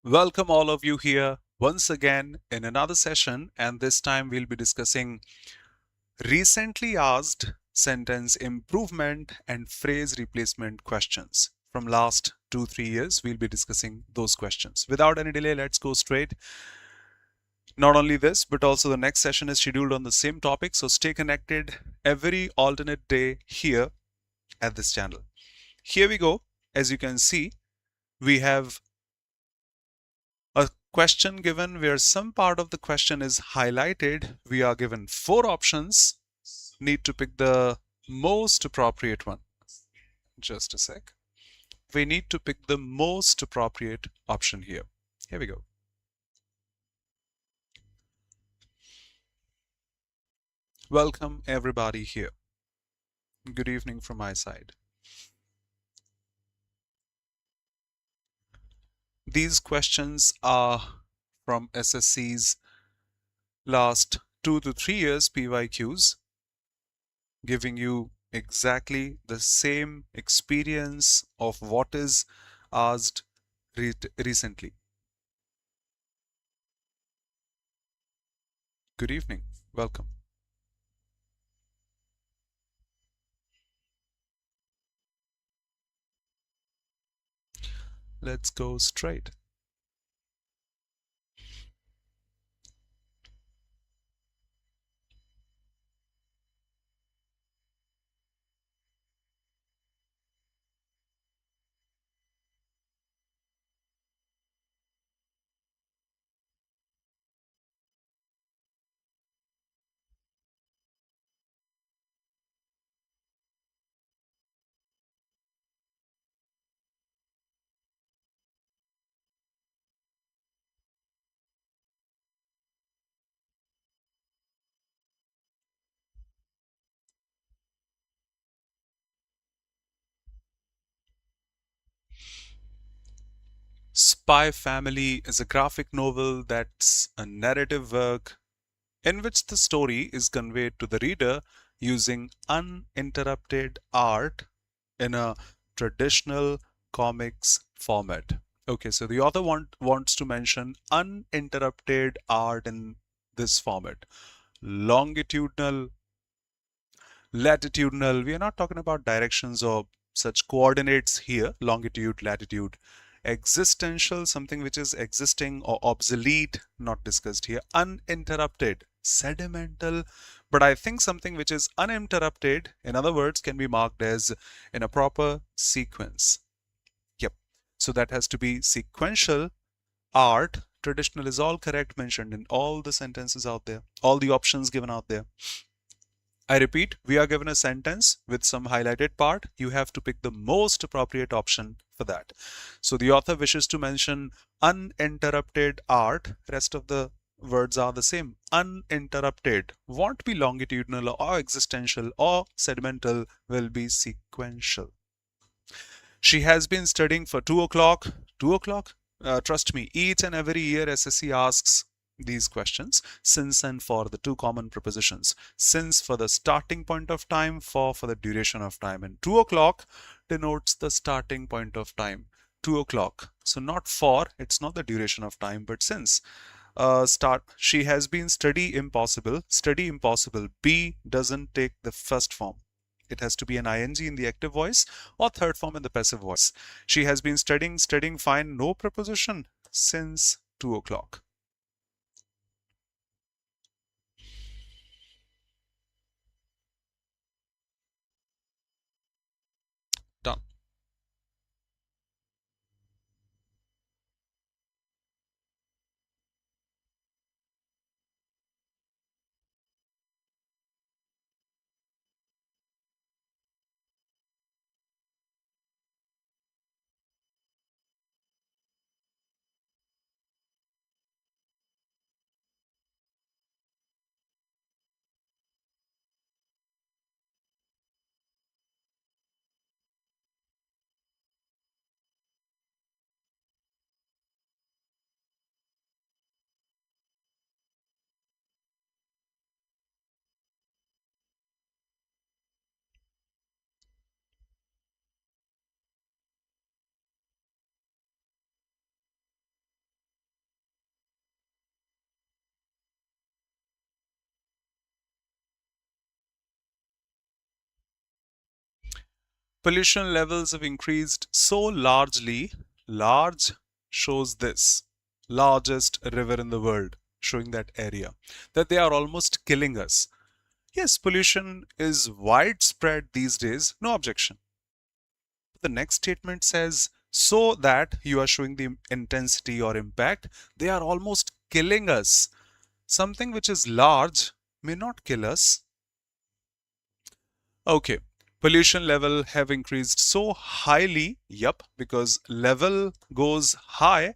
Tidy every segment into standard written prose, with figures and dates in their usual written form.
Welcome all of you here once again in another session, and this time we'll be discussing recently asked sentence improvement and phrase replacement questions. From last 2-3 years, we'll be discussing those questions. Without any delay, let's go straight. Not only this, but also the next session is scheduled on the same topic, so stay connected every alternate day here at this channel. Here we go. As you can see, we have a question given where some part of the question is highlighted. We are given 4 options. Need to pick the most appropriate one. Just a sec. We need to pick the most appropriate option here. Here we go. Welcome everybody here. Good evening from my side. These questions are from SSC's last 2 to 3 years PYQs, giving you exactly the same experience of what is asked recently. Good evening. Welcome. Let's go straight. Spy Family is a graphic novel that's a narrative work in which the story is conveyed to the reader using uninterrupted art in a traditional comics format. Okay, so the author wants to mention uninterrupted art in this format. Longitudinal, latitudinal, we are not talking about directions or such coordinates here, longitude, latitude. Existential, something which is existing or obsolete, not discussed here. Uninterrupted, sedimental, but I think something which is uninterrupted, in other words, can be marked as in a proper sequence. Yep. So that has to be sequential. Art, traditional is all correct, mentioned in all the sentences out there, all the options given out there. I repeat, we are given a sentence with some highlighted part. You have to pick the most appropriate option for that. So the author wishes to mention uninterrupted art. Rest of the words are the same. Uninterrupted won't be longitudinal or existential or sedimental, will be sequential. She has been studying for 2 o'clock. 2 o'clock? Trust me, each and every year SSC asks these questions. Since and for, the two common prepositions. Since for the starting point of time, for the duration of time. And 2 o'clock denotes the starting point of time. 2 o'clock. So not for, it's not the duration of time, but since. She has been study impossible. Study impossible. Be doesn't take the first form. It has to be an ing in the active voice or third form in the passive voice. She has been studying fine, no preposition since 2 o'clock. Done. Pollution levels have increased so largely. Large shows this. Largest river in the world, showing that area. That they are almost killing us. Yes, pollution is widespread these days. No objection. The next statement says, so that you are showing the intensity or impact, they are almost killing us. Something which is large may not kill us. Okay, pollution level have increased so highly. Yup, because level goes high,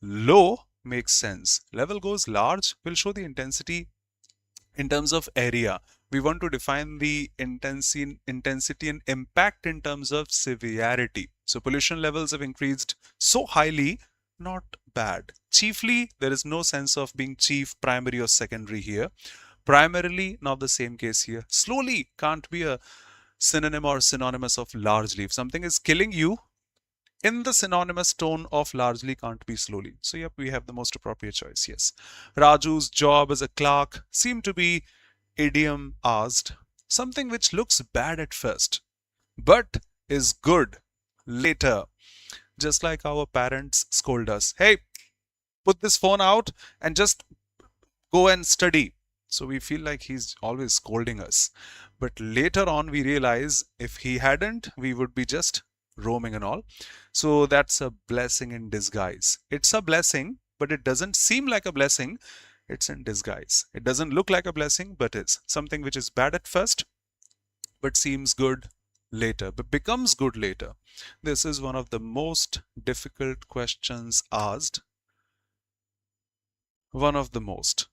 low makes sense. Level goes large will show the intensity in terms of area. We want to define the intensity and impact in terms of severity. So pollution levels have increased so highly, not bad. Chiefly, there is no sense of being chief, primary or secondary here. Primarily, not the same case here. Slowly can't be a synonym or synonymous of largely. If something is killing you, in the synonymous tone of largely can't be slowly. So yep, we have the most appropriate choice, yes. Raju's job as a clerk seemed to be idiom asked, something which looks bad at first, but is good later. Just like our parents scold us, hey, put this phone out and just go and study. So we feel like he's always scolding us. But later on, we realize if he hadn't, we would be just roaming and all. So that's a blessing in disguise. It's a blessing, but it doesn't seem like a blessing. It's in disguise. It doesn't look like a blessing, but is something which is bad at first, but seems good later, but becomes good later. This is one of the most difficult questions asked. One of the most.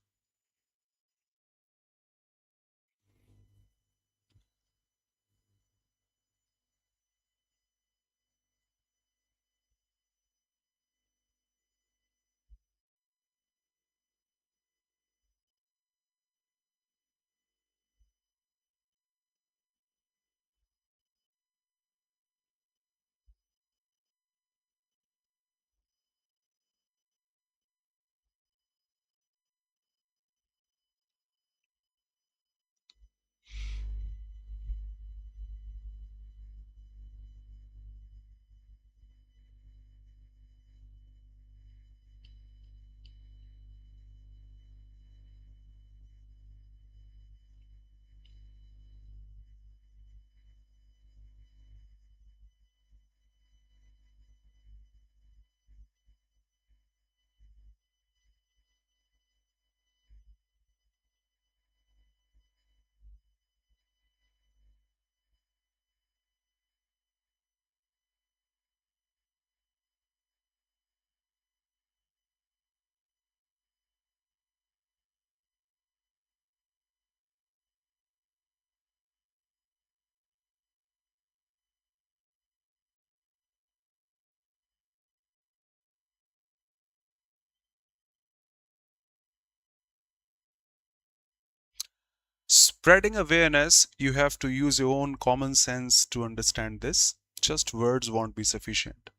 Spreading awareness, you have to use your own common sense to understand this. Just words won't be sufficient.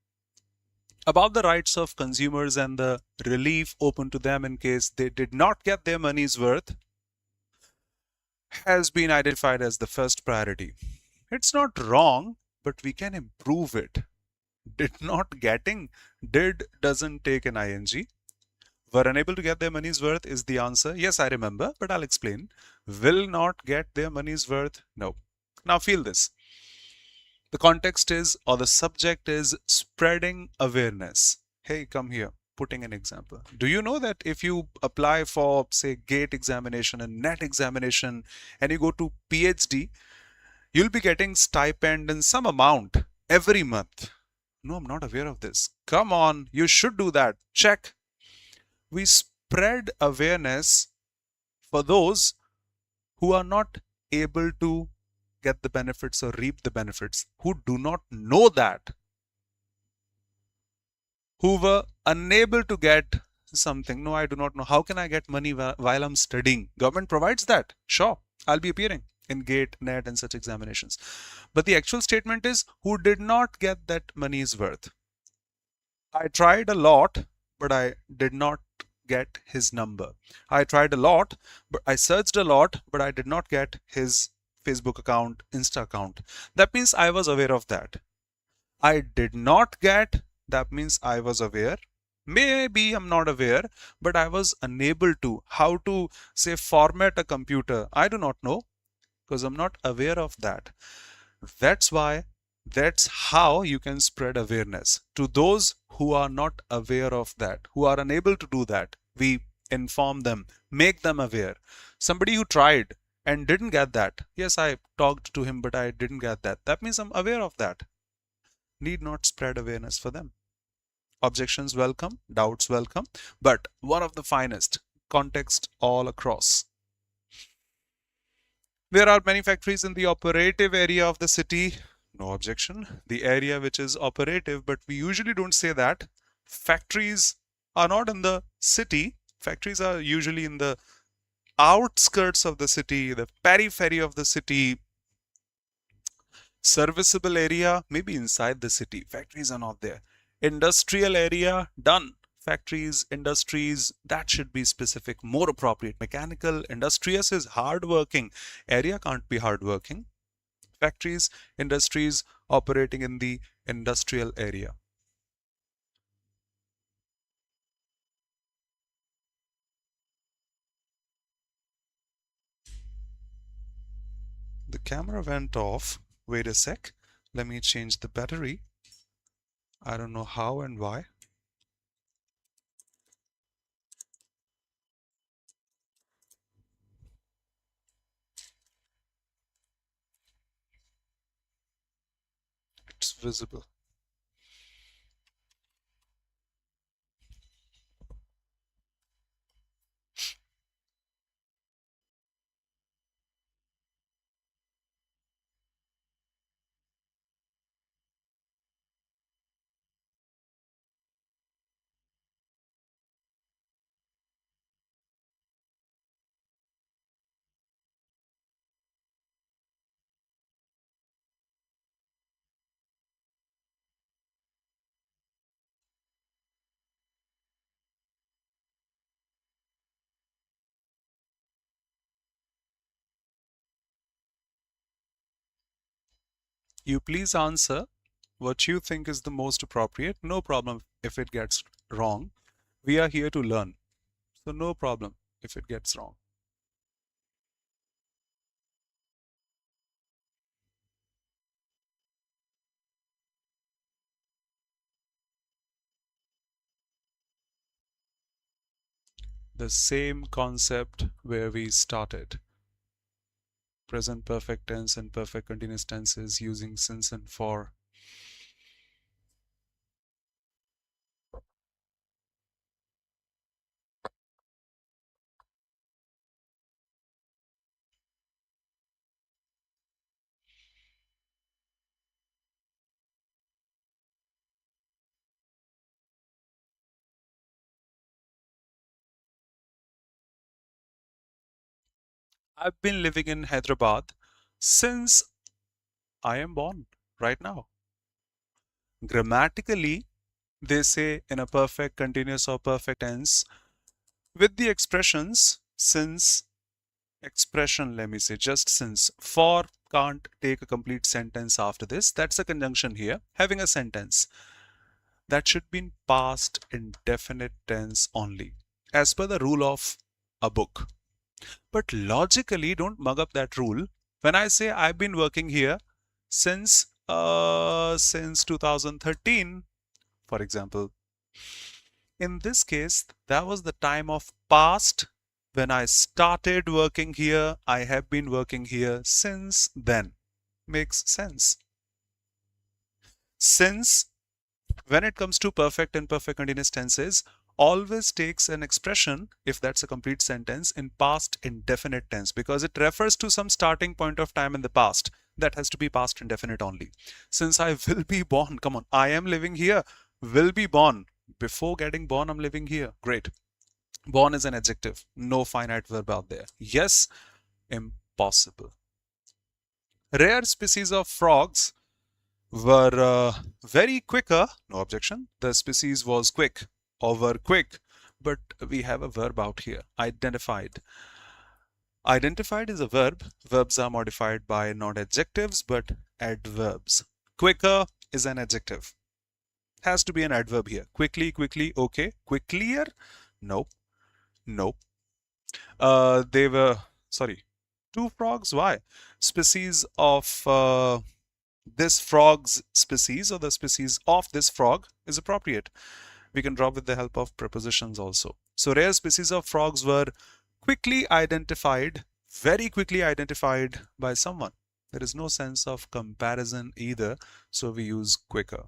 About the rights of consumers and the relief open to them in case they did not get their money's worth has been identified as the first priority. It's not wrong, but we can improve it. Did not getting, did doesn't take an ing. Were unable to get their money's worth is the answer. Yes, I remember, but I'll explain. Will not get their money's worth? No. Now feel this. The context is, or the subject is, spreading awareness. Hey, come here. Putting an example. Do you know that if you apply for, say, GATE examination and NET examination and you go to PhD, you'll be getting stipend in some amount every month? No, I'm not aware of this. Come on, you should do that. Check. We spread awareness for those who are not able to get the benefits or reap the benefits, who do not know that, who were unable to get something. No, I do not know. How can I get money while I'm studying? Government provides that. Sure, I'll be appearing in GATE, NET and such examinations. But the actual statement is who did not get that money's worth. I tried a lot, but I did not get his number. I tried a lot, but I searched a lot, but I did not get his Facebook account, Insta account. That means I was aware of that. I did not get, that means I was aware. Maybe I'm not aware, but I was unable to. How to say format a computer? I do not know because I'm not aware of that. That's why, that's how you can spread awareness to those who are not aware of that, who are unable to do that. We inform them, make them aware. Somebody who tried and didn't get that. Yes, I talked to him, but I didn't get that. That means I'm aware of that. Need not spread awareness for them. Objections welcome, doubts welcome, but one of the finest, context all across. There are many factories in the operative area of the city. No objection. The area which is operative, but we usually don't say that. Factories are not in the city. Factories are usually in the outskirts of the city, the periphery of the city, serviceable area, maybe inside the city. Factories are not there. Industrial area, done. Factories, industries, that should be specific, more appropriate. Mechanical, industrious is hardworking. Area can't be hardworking. Factories, industries operating in the industrial area. The camera went off. Wait a sec. Let me change the battery. I don't know how and why. It's visible. You please answer what you think is the most appropriate. No problem if it gets wrong. We are here to learn. So no problem if it gets wrong. The same concept where we started. Present perfect tense and perfect continuous tenses using since and for. I've been living in Hyderabad since I am born, right now. Grammatically, they say in a perfect continuous or perfect tense with the expressions since, expression, let me say just since. For can't take a complete sentence after this. That's a conjunction here, having a sentence. That should be in past indefinite tense only, as per the rule of a book. But logically, don't mug up that rule. When I say I've been working here since 2013, for example, in this case, that was the time of past. When I started working here, I have been working here since then. Makes sense. Since, when it comes to perfect and perfect continuous tenses, always takes an expression, if that's a complete sentence, in past indefinite tense because it refers to some starting point of time in the past. That has to be past indefinite only. Since I will be born, come on, I am living here, will be born. Before getting born, I'm living here. Great. Born is an adjective, no finite verb out there. Yes, impossible. Rare species of frogs were very quicker, no objection. The species was quick or were quick, but we have a verb out here, identified. Identified is a verb. Verbs are modified by not adjectives but adverbs. Quicker is an adjective. Has to be an adverb here. Quickly, quickly, okay. Quicklier? Nope. Nope. They were, sorry, two frogs? Why? Species of this frog's species or the species of this frog is appropriate. We can draw with the help of prepositions also. So rare species of frogs were quickly identified, very quickly identified by someone. There is no sense of comparison either, so we use quicker.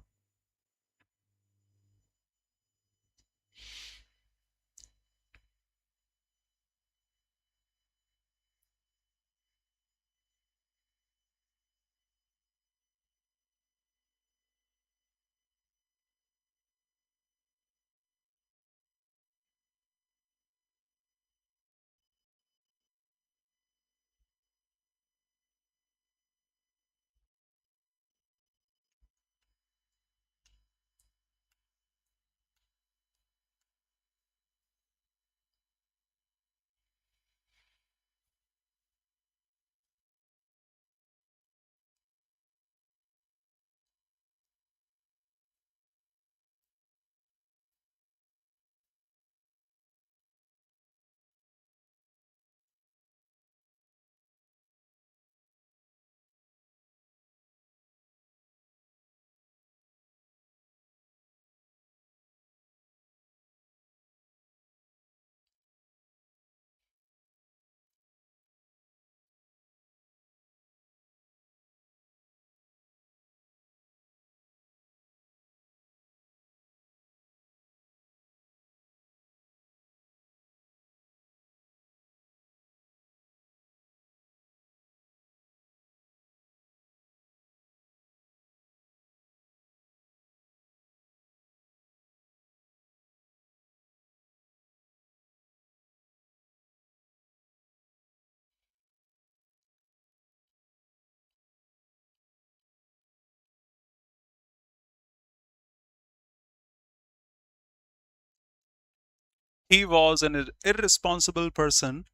He was an irresponsible person.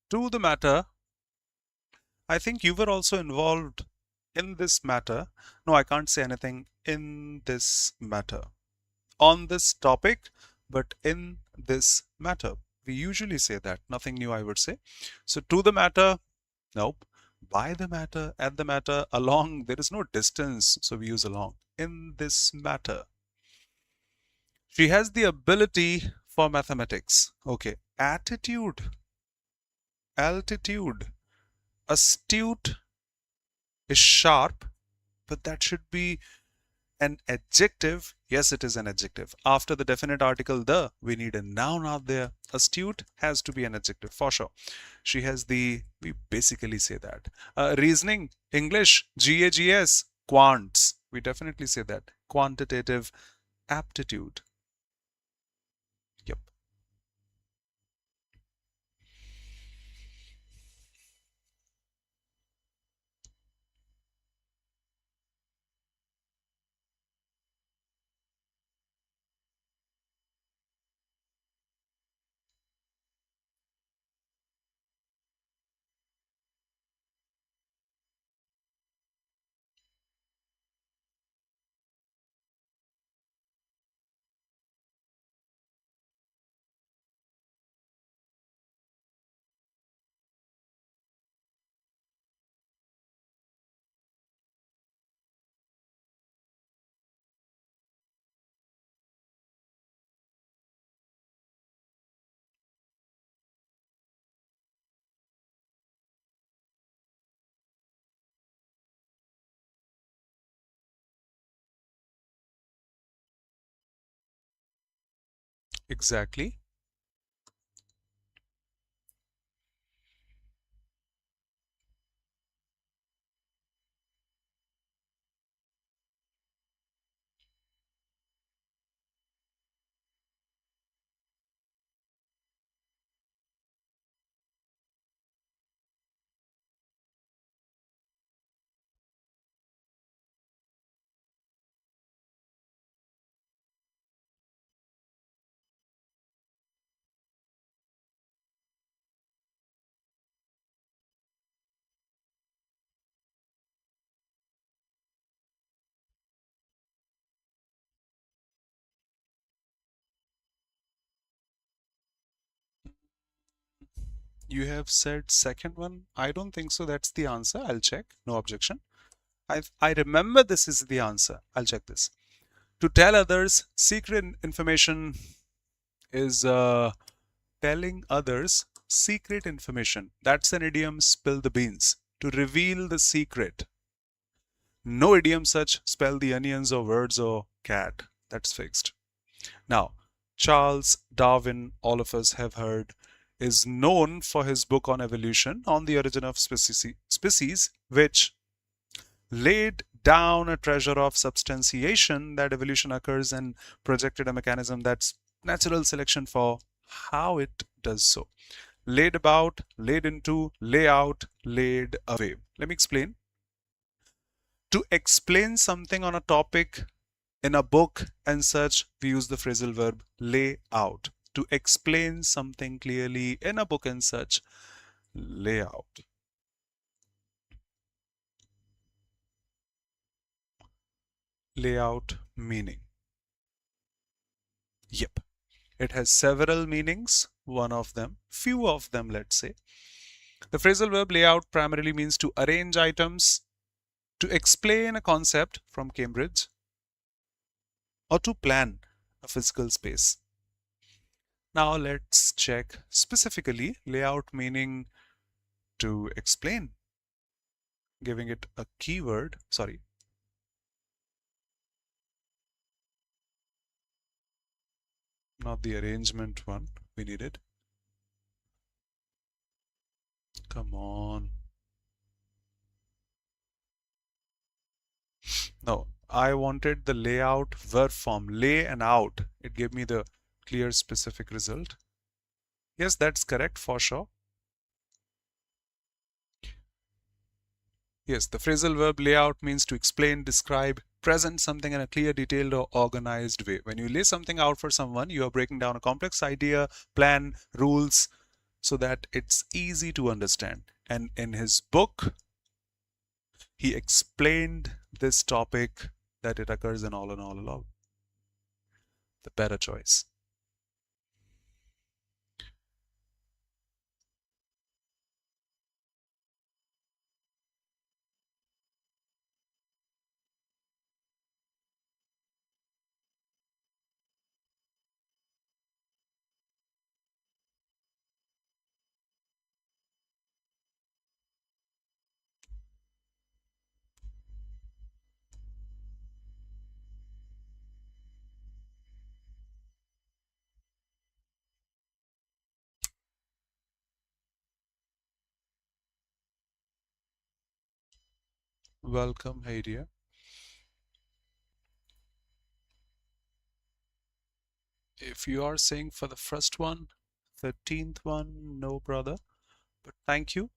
To the matter, I think you were also involved in this matter. No, I can't say anything in this matter. On this topic, but in this matter. We usually say that. Nothing new, I would say. So, to the matter, nope. By the matter, at the matter, along, there is no distance. So, we use along. In this matter. She has the ability for mathematics. Okay. Attitude, altitude, astute is sharp, but that should be an adjective. Yes, it is an adjective. After the definite article the, we need a noun out there. Astute has to be an adjective for sure. She has the, we basically say that. Reasoning, English, GAGS, quants. We definitely say that. Quantitative aptitude. Yep. Exactly. You have said second one. I don't think so. That's the answer. I'll check. No objection. I remember this is the answer. I'll check this. To tell others secret information is telling others secret information. That's an idiom, spill the beans. To reveal the secret. No idiom such spell the onions or words or cat. That's fixed. Now, Charles Darwin, all of us have heard, is known for his book on evolution, on the origin of species, which laid down a treasure of substantiation that evolution occurs and projected a mechanism that's natural selection for how it does so. Laid about, laid into, lay out, laid away. Let me explain. To explain something on a topic in a book and such, we use the phrasal verb lay out. To explain something clearly in a book and such, lay out. Layout meaning. Yep. It has several meanings, one of them, few of them, let's say. The phrasal verb layout primarily means to arrange items, to explain a concept from Cambridge, or to plan a physical space. Now let's check specifically layout meaning to explain, giving it a keyword, not the arrangement one we needed. Come on. No, I wanted the layout verb form, lay and out. It gave me the clear specific result. Yes, that's correct for sure. Yes, the phrasal verb layout means to explain, describe, present something in a clear, detailed or organized way. When you lay something out for someone, you are breaking down a complex idea, plan, rules, so that it's easy to understand. And in his book, he explained this topic that it occurs in all and all along. The better choice. Welcome, hey dear. If you are saying for the first one, 13th one, no brother, but thank you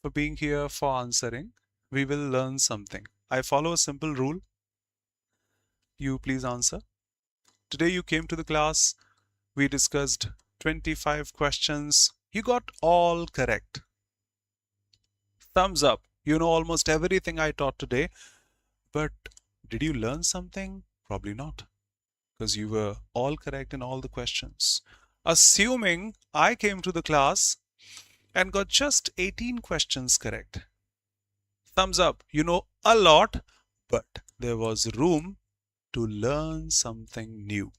for being here, for answering. We will learn something. I follow a simple rule. You please answer. Today you came to the class. We discussed 25 questions. You got all correct. Thumbs up. You know almost everything I taught today. But did you learn something? Probably not, because you were all correct in all the questions. Assuming I came to the class and got just 18 questions correct. Thumbs up. You know a lot, but there was room to learn something new.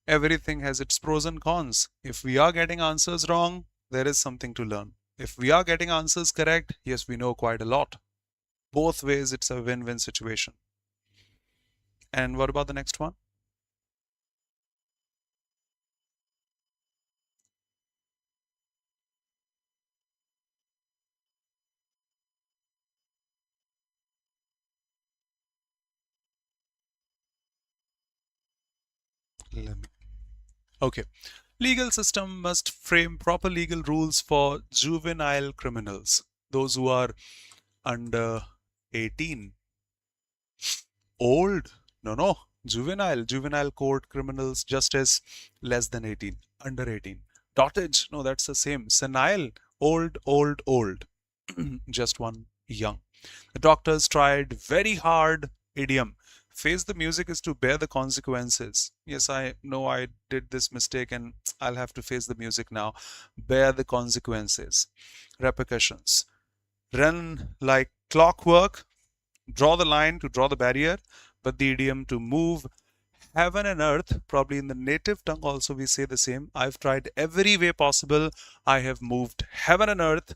Everything has its pros and cons. If we are getting answers wrong, there is something to learn. If we are getting answers correct, yes, we know quite a lot. Both ways, it's a win-win situation. And what about the next one? Okay. Legal system must frame proper legal rules for juvenile criminals, those who are under 18. Old? No. Juvenile court criminals, justice, less than 18, under 18. Dotage? No, that's the same. Senile? Old. Just one young. The doctors tried very hard, idiom. Face the music is to bear the consequences. Yes, I know I did this mistake and I'll have to face the music now. Bear the consequences, repercussions. Run like clockwork, draw the line to draw the barrier, but the idiom to move heaven and earth, probably in the native tongue also we say the same. I've tried every way possible. I have moved heaven and earth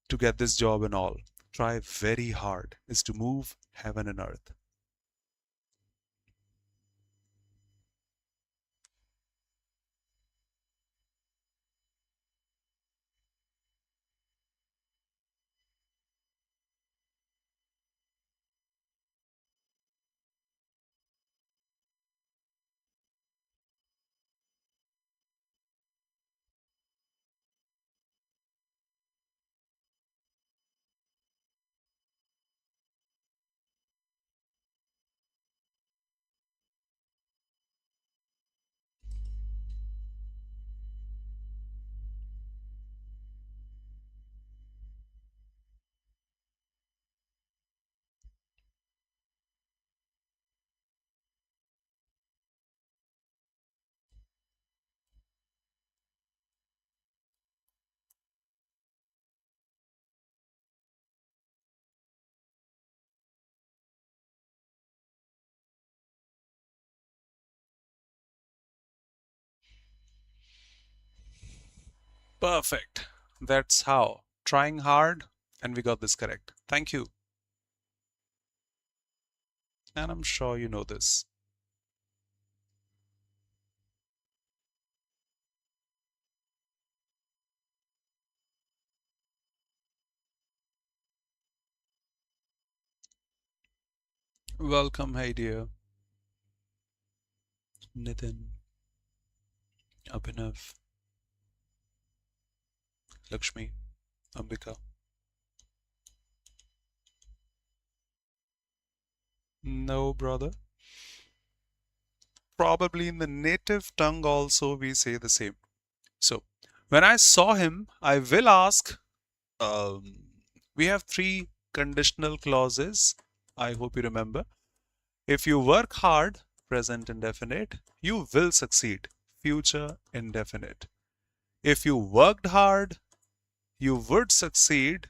to get this job and all. Try very hard is to move heaven and earth. Perfect. That's how. Trying hard, and we got this correct. Thank you. And I'm sure you know this. Welcome, hey dear. Nitin, Abhinav, Lakshmi, Ambika. No, brother. Probably in the native tongue also we say the same. So, when I saw him, I will ask, we have three conditional clauses. I hope you remember. If you work hard, present indefinite, you will succeed, future indefinite. If you worked hard, you would succeed.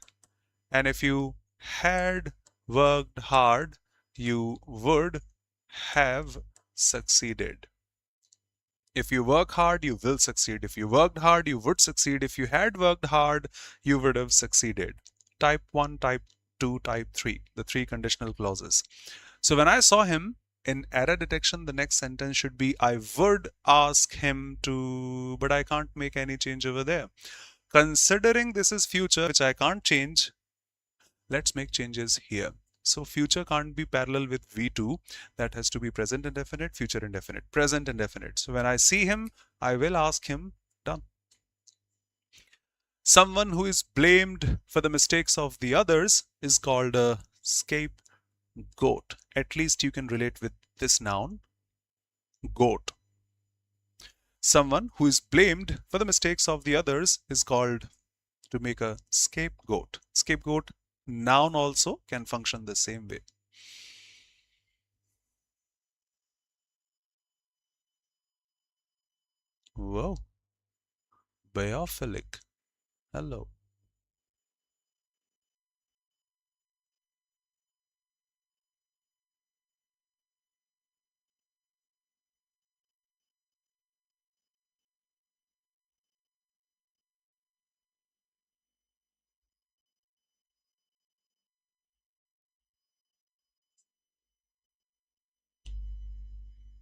And if you had worked hard, you would have succeeded. If you work hard, you will succeed. If you worked hard, you would succeed. If you had worked hard, you would have succeeded. Type 1, type 2, type 3, the three conditional clauses. So when I saw him, in error detection, the next sentence should be, I would ask him to, but I can't make any change over there. Considering this is future, which I can't change, let's make changes here. So future can't be parallel with V2. That has to be present indefinite, future indefinite, present indefinite. So when I see him, I will ask him, done. Someone who is blamed for the mistakes of the others is called a scapegoat. At least you can relate with this noun, goat. Someone who is blamed for the mistakes of the others is called, to make a scapegoat. Scapegoat noun also can function the same way. Whoa. Biophilic. Hello.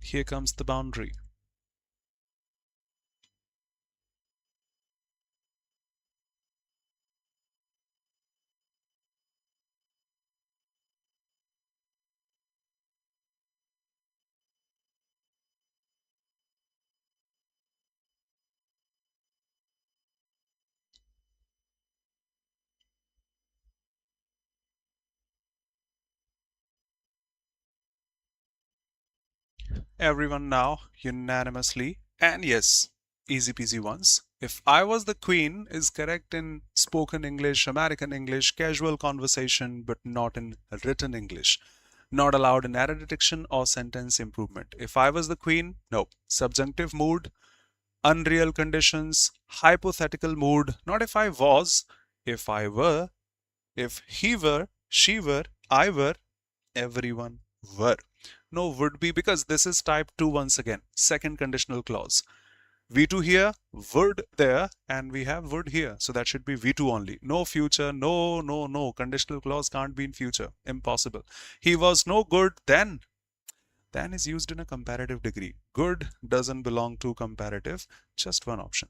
Here comes the boundary. Everyone now unanimously, and yes, easy peasy ones. If I was the queen is correct in spoken English, American English, casual conversation, but not in written English. Not allowed in error detection or sentence improvement. If I was the queen, no. Subjunctive mood, unreal conditions, hypothetical mood, not if I was, if I were, if he were, she were, I were, everyone were. No would be, because this is type 2 once again, second conditional clause. V2 here, would there, and we have would here. So that should be V2 only. No future, no. Conditional clause can't be in future. Impossible. He was no good then. Then is used in a comparative degree. Good doesn't belong to comparative. Just one option.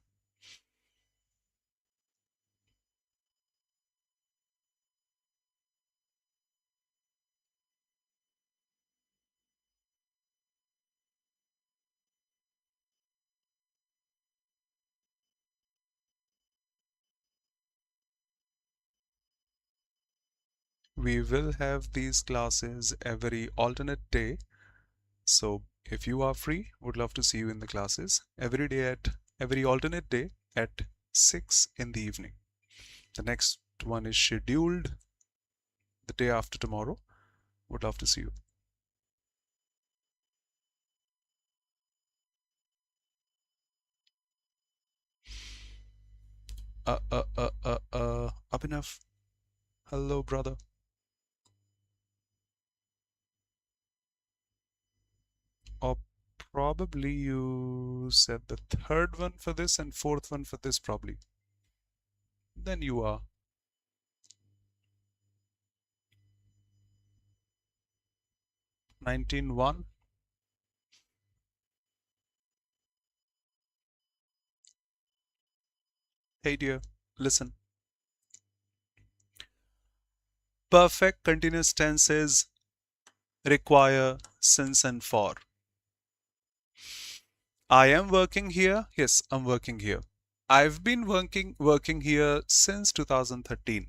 We will have these classes every alternate day. So if you are free, would love to see you in the classes every alternate day at 6 in the evening. The next one is scheduled the day after tomorrow. Would love to see you. Abhinav. Hello, brother. Or probably you said the third one for this and fourth one for this probably. Then you are. 19-1. Hey dear, listen. Perfect continuous tenses require since and for. I am working here. Yes, I'm working here. I've been working here since 2013.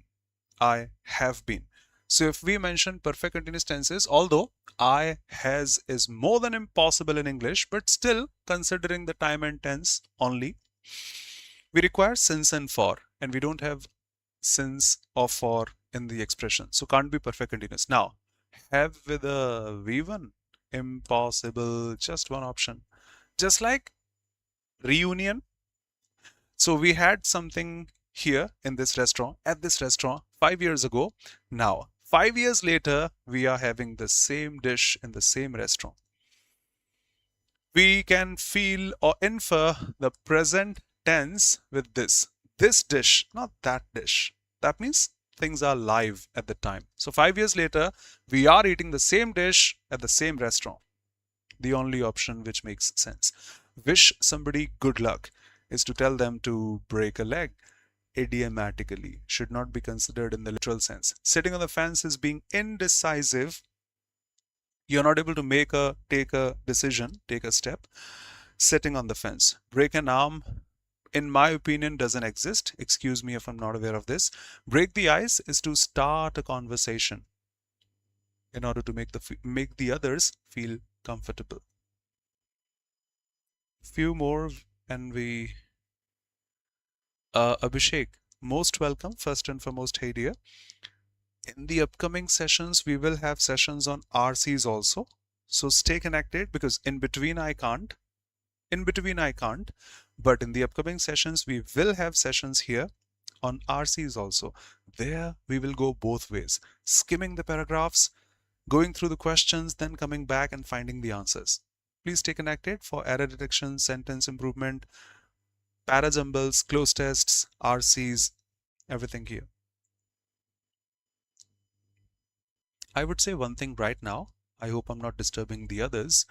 I have been. So if we mention perfect continuous tenses, although I has is more than impossible in English, but still considering the time and tense only, we require since and for, and we don't have since or for in the expression. So can't be perfect continuous. Now, have with a V1, impossible, just one option. Just like reunion. So we had something here in this restaurant, at this restaurant 5 years ago. Now, 5 years later, we are having the same dish in the same restaurant. We can feel or infer the present tense with this. This dish, not that dish. That means things are live at the time. So 5 years later, we are eating the same dish at the same restaurant. The only option which makes sense. Wish somebody good luck is to tell them to break a leg. Idiomatically should not be considered in the literal sense. Sitting on the fence is being indecisive. You're not able to take a decision, take a step. Sitting on the fence. Break an arm, in my opinion, doesn't exist. Excuse me if I'm not aware of this. Break the ice is to start a conversation in order to make the others feel comfortable. Few more and we Abhishek, most welcome. First and foremost, hey dear. In the upcoming sessions, we will have sessions on RCs also. So stay connected because in between I can't. But in the upcoming sessions, we will have sessions here on RCs also. There we will go both ways, skimming the paragraphs, going through the questions, then coming back and finding the answers. Please stay connected for error detection, sentence improvement, parajumbles, close tests, RCs, everything here. I would say one thing right now. I hope I'm not disturbing the others.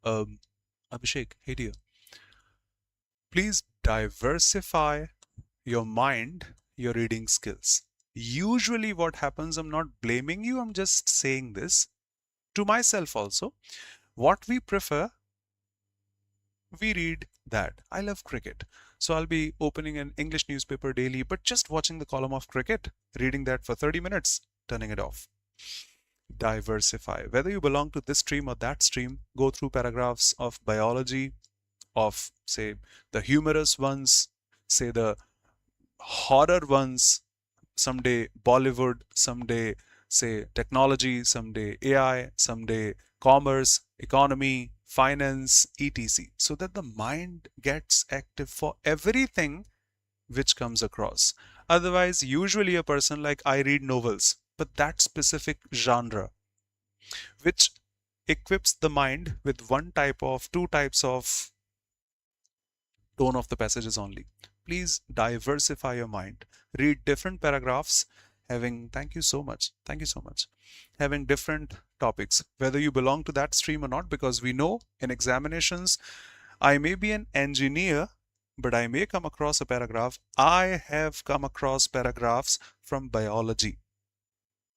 Abhishek, hey dear. Please diversify your mind, your reading skills. Usually what happens, I'm not blaming you, I'm just saying this to myself also. What we prefer, we read that. I love cricket. So I'll be opening an English newspaper daily, but just watching the column of cricket, reading that for 30 minutes, turning it off. Diversify. Whether you belong to this stream or that stream, go through paragraphs of biology, of say the humorous ones, say the horror ones, someday Bollywood, someday say technology, someday AI, someday commerce, economy, finance, etc. So that the mind gets active for everything which comes across. Otherwise, usually a person like I read novels, but that specific genre, which equips the mind with one type of, two types of tone of the passages only. Please diversify your mind. Read different paragraphs having, thank you so much, having different topics, whether you belong to that stream or not, because we know in examinations, I may be an engineer, but I may come across a paragraph. I have come across paragraphs from biology,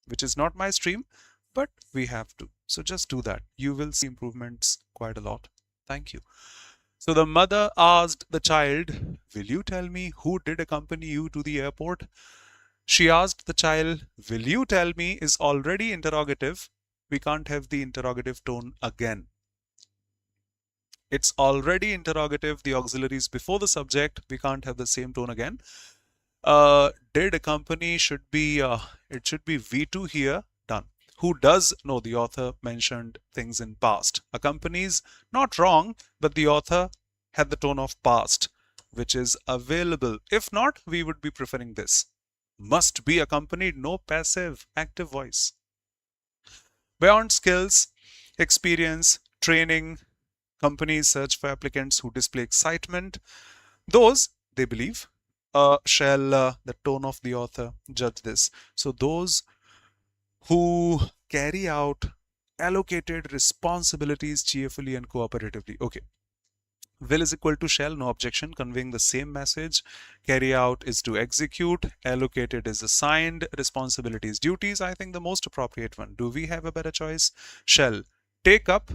which is not my stream, but we have to. So just do that. You will see improvements quite a lot. Thank you. So the mother asked the child, "Will you tell me who did accompany you to the airport?" She asked the child, "Will you tell me?" is already interrogative. We can't have the interrogative tone again. It's already interrogative. The auxiliary is before the subject. We can't have the same tone again. Did accompany should be, it should be V2 here. Done. Who does? No, the author mentioned things in past. Accompanies, not wrong, but the author had the tone of past, which is available. If not, we would be preferring this. Must be accompanied, no passive, active voice. Beyond skills, experience, training, companies search for applicants who display excitement. Those, they believe, shall the tone of the author judge this. So those who carry out allocated responsibilities cheerfully and cooperatively. Okay. Will is equal to shall, no objection, conveying the same message. Carry out is to execute. Allocated is assigned. Responsibilities, duties, I think the most appropriate one. Do we have a better choice? Shall take up.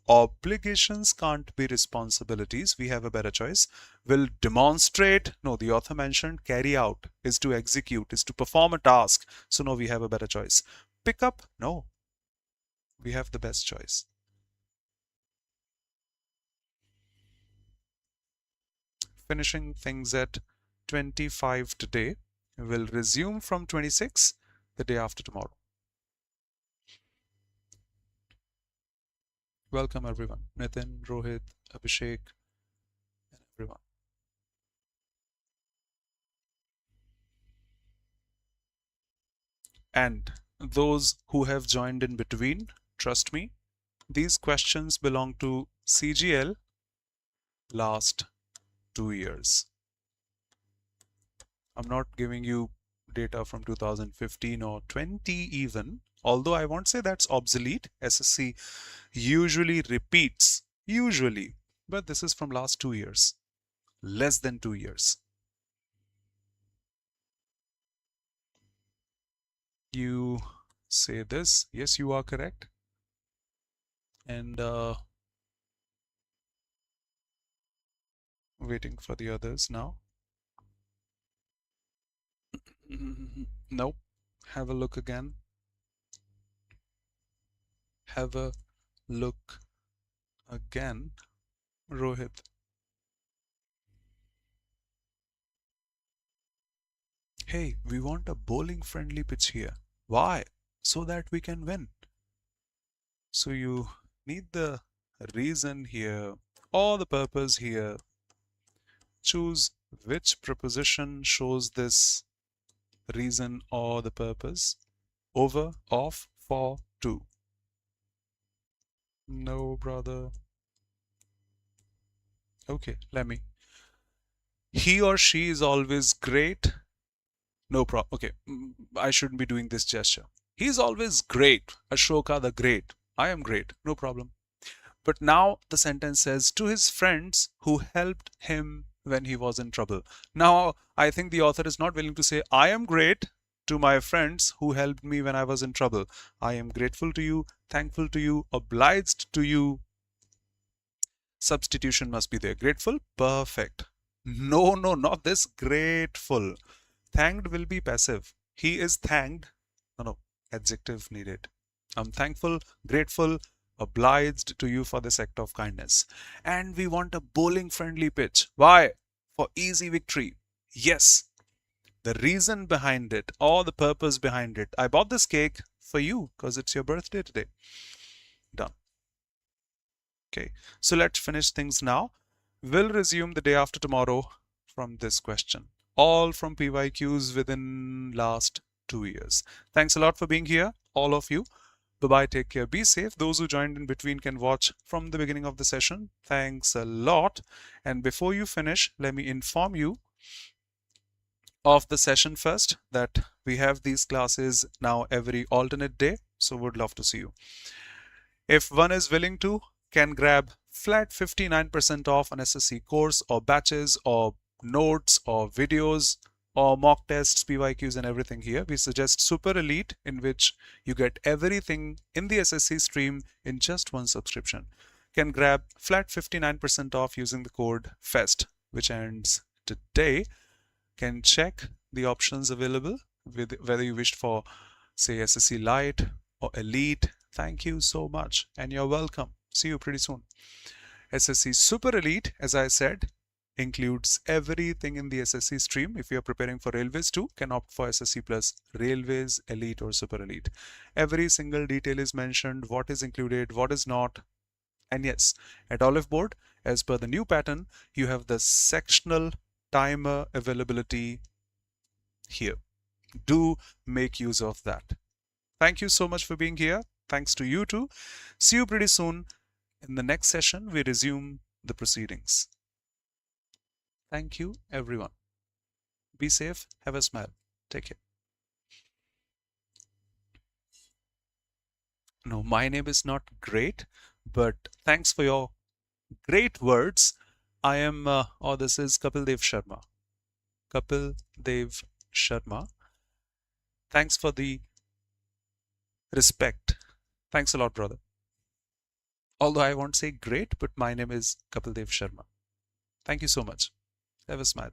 Obligations can't be responsibilities. We have a better choice. Will demonstrate. No, the author mentioned carry out is to execute, is to perform a task. So no, we have a better choice. Pick up. No, we have the best choice. Finishing things at 25 today. We'll resume from 26 the day after tomorrow. Welcome everyone. Nitin, Rohit, Abhishek, and everyone. And those who have joined in between, trust me, these questions belong to CGL last 2 years. I'm not giving you data from 2015 or 20 even, although I won't say that's obsolete. SSC usually repeats, but this is from last 2 years, less than 2 years. You say this, yes, you are correct. And waiting for the others now. Nope. Have a look again. Have a look again. Rohit. Hey, we want a bowling friendly pitch here. Why? So that we can win. So you need the reason here or the purpose here. Choose which preposition shows this reason or the purpose. Over, of, for, to. No, brother. Okay, let me. He or she is always great. No problem. Okay, I shouldn't be doing this gesture. He's always great. Ashoka the Great. I am great. No problem. But now the sentence says, to his friends who helped him when he was in trouble. Now, I think the author is not willing to say, I am great to my friends who helped me when I was in trouble. I am grateful to you, thankful to you, obliged to you. Substitution must be there. Grateful? Perfect. No, not this. Grateful. Thanked will be passive. He is thanked. No, adjective needed. I'm thankful, grateful, obliged to you for this act of kindness. And we want a bowling friendly pitch. Why? For easy victory. Yes. The reason behind it or the purpose behind it. I bought this cake for you because it's your birthday today. Done. Okay, so let's finish things now. We'll resume the day after tomorrow from this question. All from PYQs within last 2 years. Thanks a lot for being here, all of you. Bye-bye, take care, be safe. Those who joined in between can watch from the beginning of the session. Thanks a lot. And before you finish, let me inform you of the session first, that we have these classes now every alternate day. So would love to see you. If one is willing to, can grab flat 59% off an SSC course or batches or notes or videos or mock tests, PYQs and everything here. We suggest Super Elite, in which you get everything in the SSC stream in just one subscription. Can grab flat 59% off using the code FEST, which ends today. Can check the options available with whether you wished for, say, SSC Lite or Elite. Thank you so much and you're welcome. See you pretty soon. SSC Super Elite, as I said, includes everything in the SSC stream. If you are preparing for Railways too, can opt for SSC plus Railways, Elite or Super Elite. Every single detail is mentioned, what is included, what is not. And yes, at Oliveboard, as per the new pattern, you have the sectional timer availability here. Do make use of that. Thank you so much for being here. Thanks to you too. See you pretty soon. In the next session, we resume the proceedings. Thank you, everyone. Be safe. Have a smile. Take care. No, my name is not great, but thanks for your great words. I am, this is Kapil Dev Sharma. Kapil Dev Sharma. Thanks for the respect. Thanks a lot, brother. Although I won't say great, but my name is Kapil Dev Sharma. Thank you so much. Have a smile.